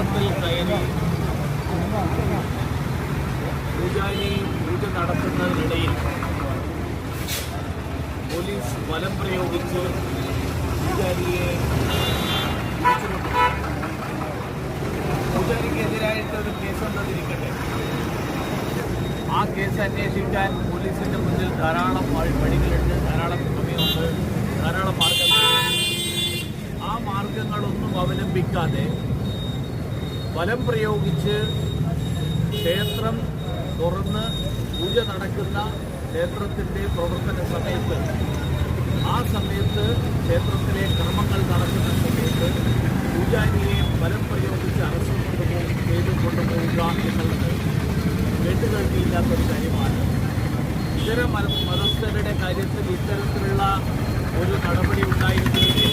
ക്ഷേത്രത്തിൽ കയറി പൂജാരി പൂജ നടത്തുന്നതിനിടയിൽ പോലീസ് ബലം പ്രയോഗിച്ച് പൂജാരിയെ പൂജാരിക്കെതിരായിട്ടൊരു കേസെന്നതിരിക്കട്ടെ, ആ കേസ് അന്വേഷിക്കാൻ പോലീസിൻ്റെ മുന്നിൽ ധാരാളം വഴികളുണ്ട്, ധാരാളം സമയമുണ്ട്, ധാരാളം മാർഗങ്ങളുണ്ട്. ആ മാർഗങ്ങളൊന്നും അവലംബിക്കാതെ ബലം പ്രയോഗിച്ച് ക്ഷേത്രം തുറന്ന് പൂജ നടക്കുന്ന ക്ഷേത്രത്തിൻ്റെ പ്രവർത്തന സമയത്ത്, ആ സമയത്ത് ക്ഷേത്രത്തിലെ കർമ്മങ്ങൾ നടക്കുന്ന സമയത്ത് പൂജാരിയെ ബലം പ്രയോഗിച്ച് അറസ്റ്റ് കൊണ്ടുപോവുക എന്നുള്ളത് കേട്ടുകേൾവിയില്ലാത്തൊരു കാര്യമാണ്. ഇതര മതസ്ഥരുടെ കാര്യത്തിൽ ഇത്തരത്തിലുള്ള ഒരു നടപടി ഉണ്ടായിരുന്നെങ്കിൽ